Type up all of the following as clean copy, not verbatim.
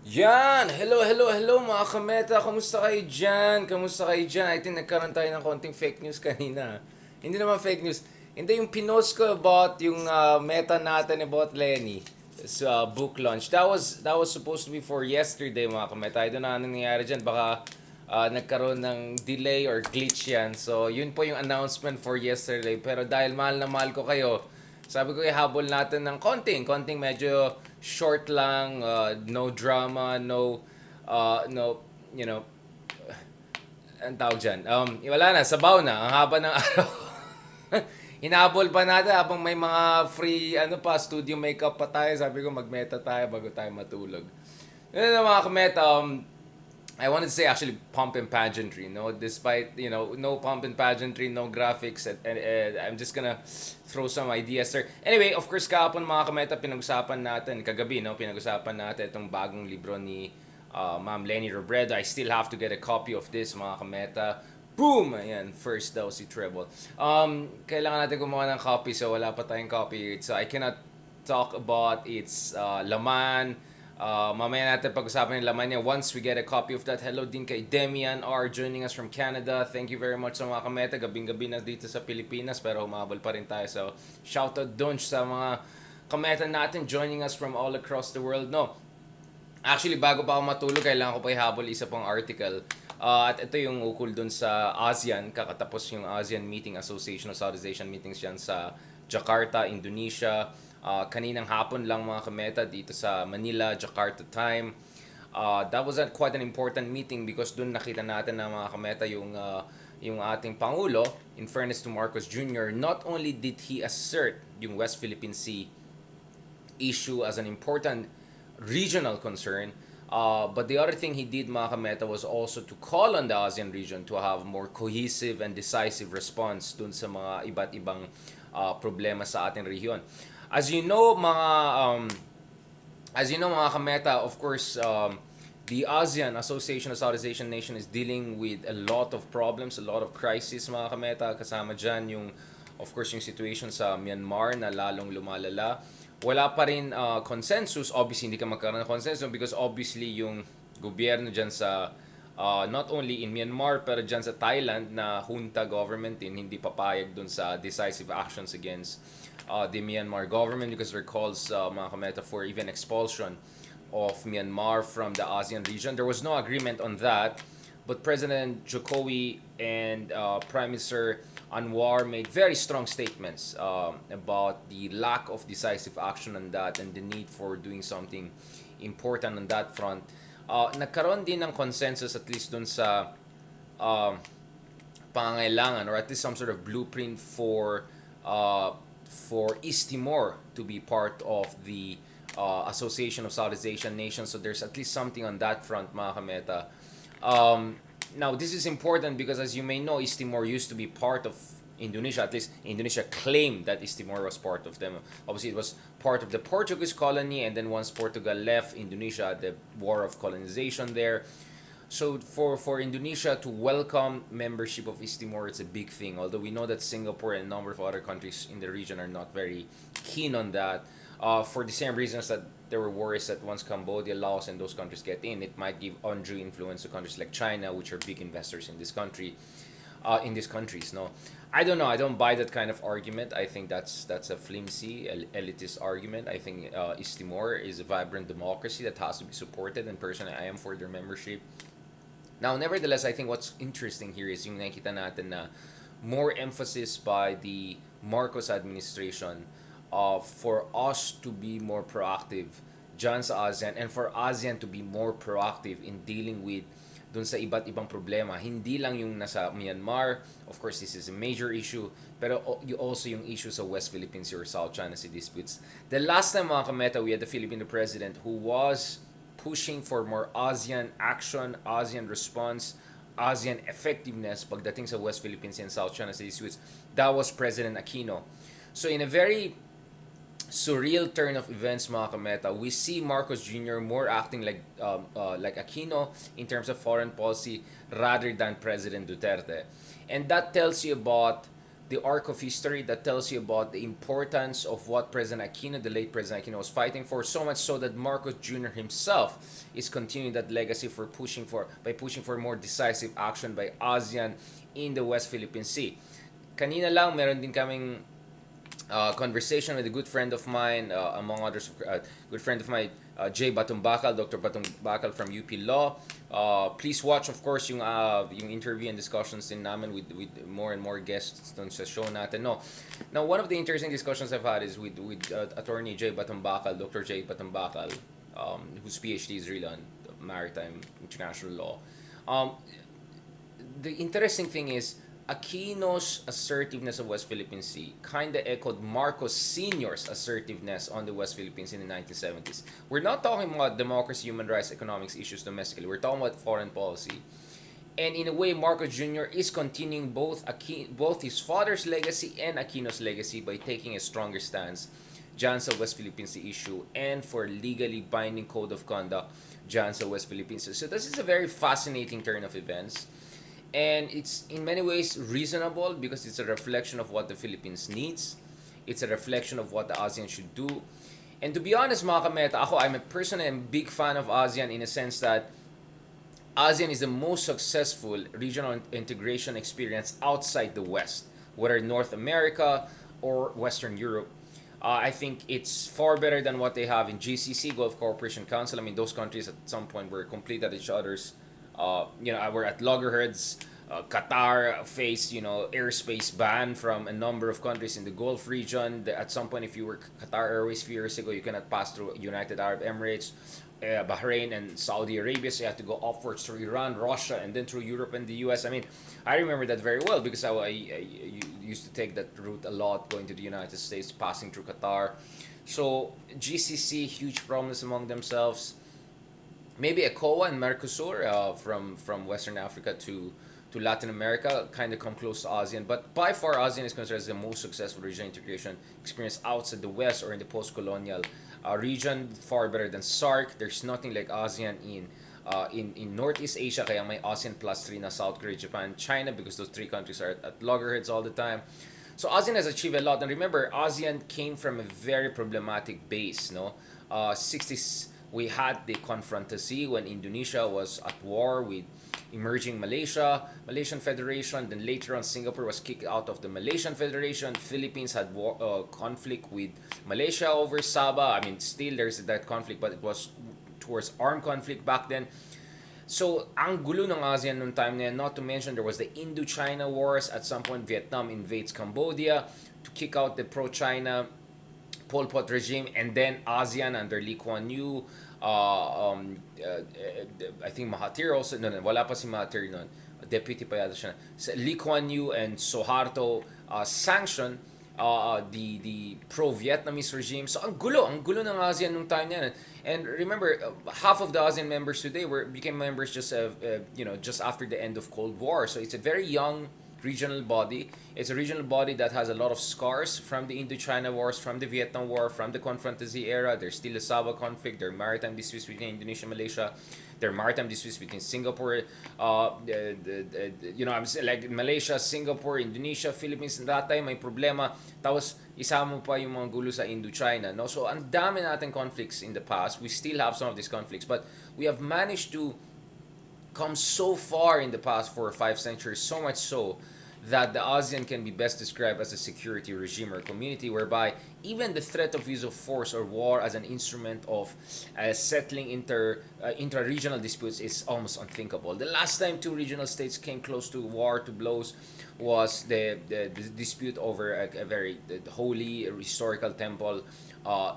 Yan! Hello mga kameta! Kamusta kayo dyan? Kamusta kayo dyan? I think nagkaroon tayo ng konting fake news kanina. Hindi naman fake news. Hindi yung pinost ko about yung meta natin about Lenny sa book launch. That was supposed to be for yesterday mga kameta. I don't know anong nangyayari dyan. Baka nagkaroon ng delay or glitch yan. So yun po yung announcement for yesterday. Pero dahil mahal na mahal ko kayo, sabi ko ihabol natin ng konting medyo short lang, no drama, no, you know, ang tawag dyan. Wala na, sabaw na, ang haba ng araw. Hinabol pa natin habang may mga free, studio makeup pa tayo. Sabi ko, magmeta tayo bago tayo matulog. Yun na mga kameta, I wanted to say actually pomp and pageantry, no? Despite, no pomp and pageantry, no graphics, and I'm just gonna throw some ideas there. Anyway, of course, kahapon mga kameta, pinag-usapan natin, kagabi, no? Pinag-usapan natin itong bagong libro ni Ma'am Lenny Robredo. I still have to get a copy of this, mga kameta. Boom! Ayan, first daw si Treble. Kailangan natin gumawa ng copy, so wala pa tayong copy. So I cannot talk about its laman. Mamaya natin pag-usapan yung laman niya once we get a copy of that. Hello din kay Demian R. joining us from Canada. Thank you very much sa mga kameta. Gabing-gabi na dito sa Pilipinas pero humabol pa rin tayo. So, shoutout doon sa mga kameta natin joining us from all across the world. No, actually, bago pa ako matulog, kailangan ko pa ihabol isa pang article. At ito yung ukol dun sa ASEAN. Kakatapos yung ASEAN Meeting, Association of Southeast Asian Meetings yan sa Jakarta, Indonesia. Kaninang hapon lang mga kameta dito sa Manila, Jakarta time. That was quite an important meeting because dun nakita natin na mga kameta yung ating Pangulo, in fairness to Marcos Jr., not only did he assert yung West Philippine Sea issue as an important regional concern. But the other thing he did, mga kameta, was also to call on the ASEAN region to have more cohesive and decisive response dun sa mga iba't ibang problema sa ating rehiyon. As you know, mga kameta, of course, the ASEAN Association of Southeast Asian Nations is dealing with a lot of problems, a lot of crises, mga kameta. Kasama dyan yung, of course, yung situation sa Myanmar na lalong lumalala. Wala pa rin consensus. Obviously, hindi ka magkaroon ng consensus because obviously yung gobyerno dyan sa not only in Myanmar pero dyan sa Thailand na junta government din hindi papayag dun sa decisive actions against the Myanmar government because there calls mga kameta for even expulsion of Myanmar from the ASEAN region. There was no agreement on that, but President Jokowi and Prime Minister Anwar made very strong statements about the lack of decisive action on that and the need for doing something important on that front. Nagkaroon din ng consensus at least dun sa uh, pangangailangan or at least some sort of blueprint for East Timor to be part of the Association of Southeast Asian Nations. So there's at least something on that front, mga kameta. Now, this is important because, as you may know, East Timor used to be part of Indonesia. At least Indonesia claimed that East Timor was part of them. Obviously, it was part of the Portuguese colony, and then once Portugal left Indonesia, the war of colonization there. So for Indonesia to welcome membership of East Timor, it's a big thing. Although we know that Singapore and a number of other countries in the region are not very keen on that, for the same reasons that there were worries that once Cambodia, Laos, and those countries get in, it might give undue influence to countries like China, which are big investors in this country, in these countries. No, I don't know. I don't buy that kind of argument. I think that's a flimsy, elitist argument. I think East Timor is a vibrant democracy that has to be supported, and personally, I am for their membership. Now, nevertheless, I think what's interesting here is yung nakita natin na more emphasis by the Marcos administration for us to be more proactive dyan sa ASEAN and for ASEAN to be more proactive in dealing with dun sa iba't ibang problema. Hindi lang yung nasa Myanmar, of course this is a major issue, pero also yung issue sa West Philippine Sea or South China Sea disputes. The last time mga kameta, we had the Filipino president who was pushing for more ASEAN action, ASEAN response, ASEAN effectiveness pagdating sa West Philippine Sea and South China Sea disputes. That was President Aquino. So in a very surreal turn of events, mga kameta, we see Marcos Jr. more acting like Aquino in terms of foreign policy rather than President Duterte. And that tells you about the arc of history that tells you about the importance of what President Aquino, the late President Aquino, was fighting for. So much so that Marcos Jr. himself is continuing that legacy for pushing for more decisive action by ASEAN in the West Philippine Sea. Kanina lang meron din kaming conversation with a good friend of mine, among others, good friend of mine, Jay Batumbakal, Dr. Batumbakal from UP Law. Please watch, of course, yung interview and discussions din namin with more and more guests dun sa show natin. No. Now, one of the interesting discussions I've had is with attorney Jay Batumbakal, Dr. Jay Batumbakal, whose PhD is really on maritime international law. The interesting thing is, Aquino's assertiveness of West Philippine Sea kind of echoed Marcos Sr.'s assertiveness on the West Philippines in the 1970s. We're not talking about democracy, human rights, economics issues domestically. We're talking about foreign policy. And in a way, Marcos Jr. is continuing both his father's legacy and Aquino's legacy by taking a stronger stance dyan sa West Philippine Sea issue and for legally binding code of conduct dyan sa West Philippines. So this is a very fascinating turn of events. And it's in many ways reasonable because it's a reflection of what the Philippines needs. It's a reflection of what the ASEAN should do. And to be honest, mga kameta, I'm a personally a big fan of ASEAN in a sense that ASEAN is the most successful regional integration experience outside the West, whether North America or Western Europe. I think it's far better than what they have in GCC, Gulf Cooperation Council. I mean, those countries at some point were complete at each other's. We're at loggerheads. Qatar faced, airspace ban from a number of countries in the Gulf region. At some point, if you were Qatar Airways a few years ago, you cannot pass through United Arab Emirates, Bahrain, and Saudi Arabia. So you have to go upwards through Iran, Russia, and then through Europe and the US. I mean, I remember that very well because I used to take that route a lot, going to the United States, passing through Qatar. So GCC, huge problems among themselves. Maybe ECOWA and Mercosur from Western Africa to Latin America kind of come close to ASEAN. But by far, ASEAN is considered as the most successful regional integration experience outside the West or in the post-colonial region. Far better than SARC. There's nothing like ASEAN in Northeast Asia. Kaya may ASEAN plus 3 na South Korea, Japan, China because those three countries are at loggerheads all the time. So ASEAN has achieved a lot. And remember, ASEAN came from a very problematic base. 60s. We had the confrontacy when Indonesia was at war with emerging Malaysian Federation. Then later on, Singapore was kicked out of the Malaysian Federation. Philippines had conflict with Malaysia over Sabah. I mean, still there's that conflict, but it was towards armed conflict back then. So, ang gulo ng ASEAN noong time na yan, not to mention there was the Indo-China Wars. At some point, Vietnam invades Cambodia to kick out the pro-China Pol Pot regime, and then ASEAN under Lee Kuan Yew, I think Mahathir also, no, wala pa si Mahathir nun, deputy pa yata siya. Lee Kuan Yew and Suharto sanctioned the pro-Vietnamese regime. So ang gulo ng ASEAN nung time yan. And remember, half of the ASEAN members today became members just after the end of Cold War. So it's a very young regional body. It's a regional body that has a lot of scars from the Indo-China Wars, from the Vietnam War, from the confrontacy era. There's still the Sabah conflict. There are maritime disputes between Indonesia and Malaysia. There are maritime disputes between Singapore, I'm saying like Malaysia, Singapore, Indonesia, Philippines. That time may problema. Tapos isama mo pa yung mga gulo sa Indo-China. No? So ang dami nating conflicts in the past. We still have some of these conflicts, but we have managed to come so far in the past 4 or 5 centuries, so much so that the ASEAN can be best described as a security regime or community whereby even the threat of use of force or war as an instrument of settling intra-regional disputes is almost unthinkable. The last time 2 regional states came close to war, to blows, was the dispute over a very holy historical temple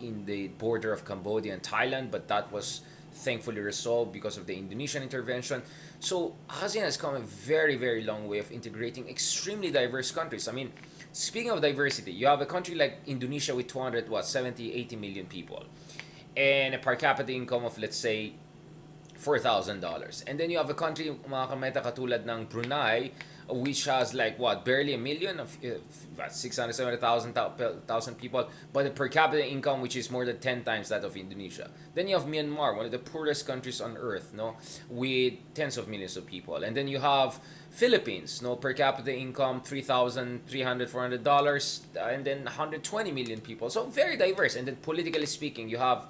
in the border of Cambodia and Thailand, but that was thankfully resolved because of the Indonesian intervention. So ASEAN has come a very, very long way of integrating extremely diverse countries. I mean, speaking of diversity, you have a country like Indonesia with 80 million people and a per capita income of, let's say, $4,000. And then you have a country, mga kameta, katulad ng Brunei, which has like what, barely a million of 670,000 people, but a per capita income which is more than 10 times that of Indonesia. Then you have Myanmar, one of the poorest countries on earth, no, with tens of millions of people. And then you have Philippines, no, per capita income $3,300, $400, and then 120 million people. So very diverse. And then politically speaking, you have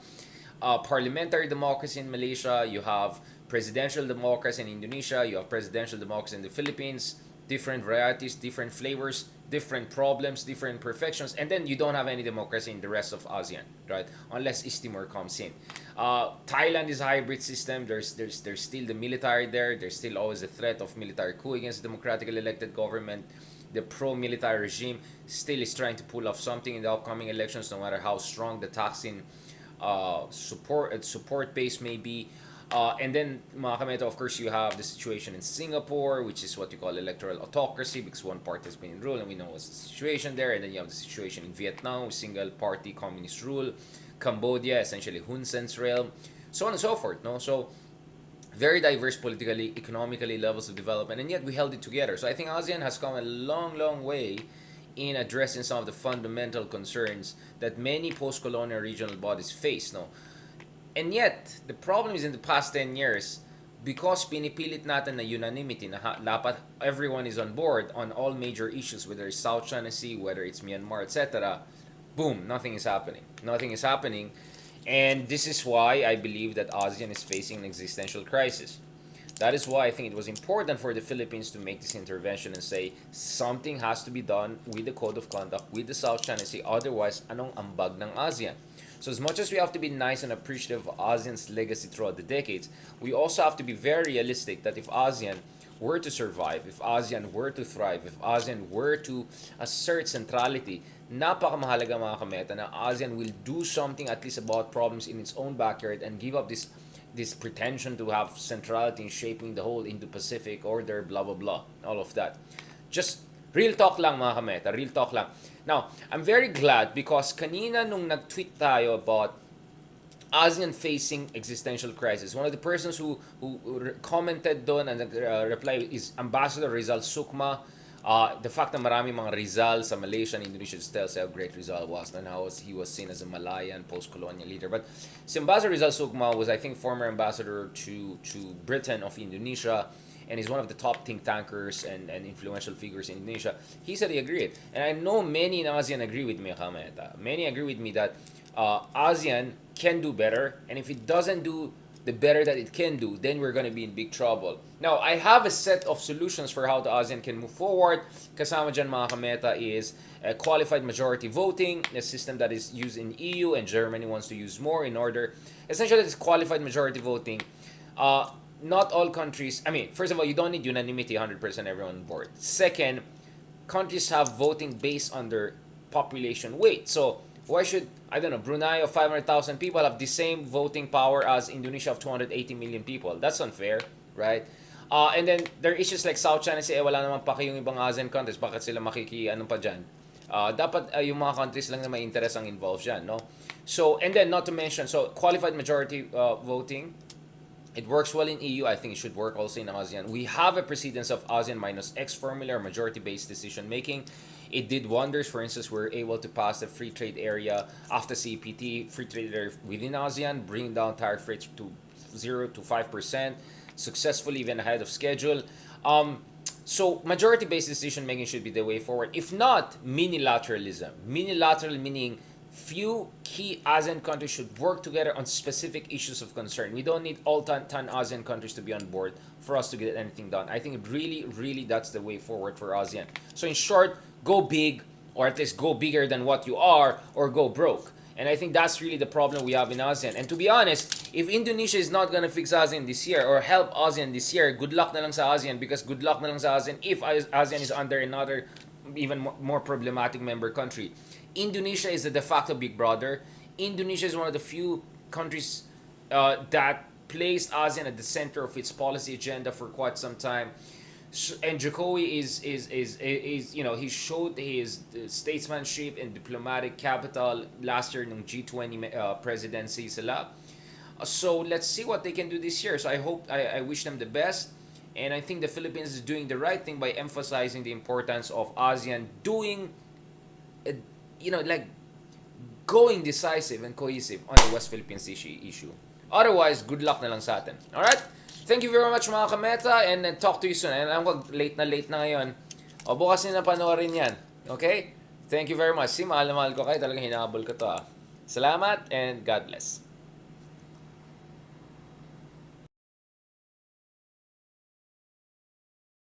parliamentary democracy in Malaysia, you have presidential democracy in Indonesia, you have presidential democracy in the Philippines, different varieties, different flavors, different problems, different perfections, and then you don't have any democracy in the rest of ASEAN, right? Unless East Timor comes in. Thailand is a hybrid system. There's still the military there. There's still always the threat of military coup against the democratically elected government. The pro-military regime still is trying to pull off something in the upcoming elections, no matter how strong the Thaksin support base may be. And then, mga kameta, of course, you have the situation in Singapore, which is what you call electoral autocracy, because one party has been in rule, and we know what's the situation there. And then you have the situation in Vietnam, single-party communist rule. Cambodia, essentially Hun Sen's realm, so on and so forth. No, so very diverse politically, economically levels of development, and yet we held it together. So I think ASEAN has come a long, long way in addressing some of the fundamental concerns that many post-colonial regional bodies face. No, and yet the problem is in the past 10 years, because pinipilit natin na unanimity, na dapat everyone is on board on all major issues, whether it's South China Sea, whether it's Myanmar, etc. Boom, nothing is happening. Nothing is happening. And this is why I believe that ASEAN is facing an existential crisis. That is why I think it was important for the Philippines to make this intervention and say something has to be done with the Code of Conduct, with the South China Sea. Otherwise, anong ambag ng ASEAN? So as much as we have to be nice and appreciative of ASEAN's legacy throughout the decades, we also have to be very realistic that if ASEAN were to survive, if ASEAN were to thrive, if ASEAN were to assert centrality, napakamahalaga mga kameta na ASEAN will do something at least about problems in its own backyard and give up this pretension to have centrality in shaping the whole Indo-Pacific order, blah blah blah, all of that. Just real talk lang mga kameta, real talk lang. Now, I'm very glad because kanina nung nag-tweet tayo about ASEAN facing existential crisis, one of the persons who commented doon and replied is Ambassador Rizal Sukma. The fact na marami mga Rizal sa Malaysia and Indonesia tells how great Rizal was and how he was seen as a Malayan post-colonial leader. But si Ambassador Rizal Sukma was, I think, former ambassador to Britain of Indonesia, and he's one of the top think tankers and influential figures in Indonesia. He said he agreed. And I know many in ASEAN agree with me, Kameta. Many agree with me that ASEAN can do better, and if it doesn't do the better that it can do, then we're going to be in big trouble. Now, I have a set of solutions for how the ASEAN can move forward. Kasama dyan mga kameta is qualified majority voting, a system that is used in EU and Germany wants to use more in order. Essentially, it's qualified majority voting. Not all countries, I mean, first of all, you don't need unanimity, 100% everyone on board. Second, countries have voting based on their population weight. So, why should, I don't know, Brunei of 500,000 people have the same voting power as Indonesia of 280 million people? That's unfair, right? And then there are issues like South China Sea, wala naman paki yung ibang ASEAN countries, bakit sila ano pa dyan? Dapat yung mga countries lang na may interest ang involved dyan, no? So, and then not to mention, so qualified majority voting, it works well in EU. I think it should work also in ASEAN. We have a precedence of ASEAN minus X formula, majority-based decision making. It did wonders. For instance, we were able to pass the free trade area after CPT, free trade area within ASEAN, bringing down tariff rates to 0 to 5%, successfully even ahead of schedule. So majority-based decision making should be the way forward. If not, minilateralism. Minilateral meaning few key ASEAN countries should work together on specific issues of concern. We don't need all 10 ASEAN countries to be on board for us to get anything done. I think really that's the way forward for ASEAN. So in short, go big, or at least go bigger than what you are, or go broke. And I think that's really the problem we have in ASEAN. And to be honest, if Indonesia is not gonna fix ASEAN this year or help ASEAN this year, good luck na lang sa ASEAN, because good luck na lang sa ASEAN if ASEAN is under another even more problematic member country. Indonesia is the de facto big brother. Indonesia is one of the few countries that placed ASEAN at the center of its policy agenda for quite some time. And Jokowi is you know, he showed his statesmanship and diplomatic capital last year in G20 presidency sila. So let's see what they can do this year. So I wish them the best. And I think the Philippines is doing the right thing by emphasizing the importance of ASEAN doing, like going decisive and cohesive on the West Philippines issue. Otherwise, good luck na lang sa atin. Alright? Thank you very much mga kameta and talk to you soon. And alam ko, late na ngayon. O bukas na panoorin yan. Okay? Thank you very much. Mahal na mahal ko kayo. Talagang hinahabol ko to. Salamat and God bless.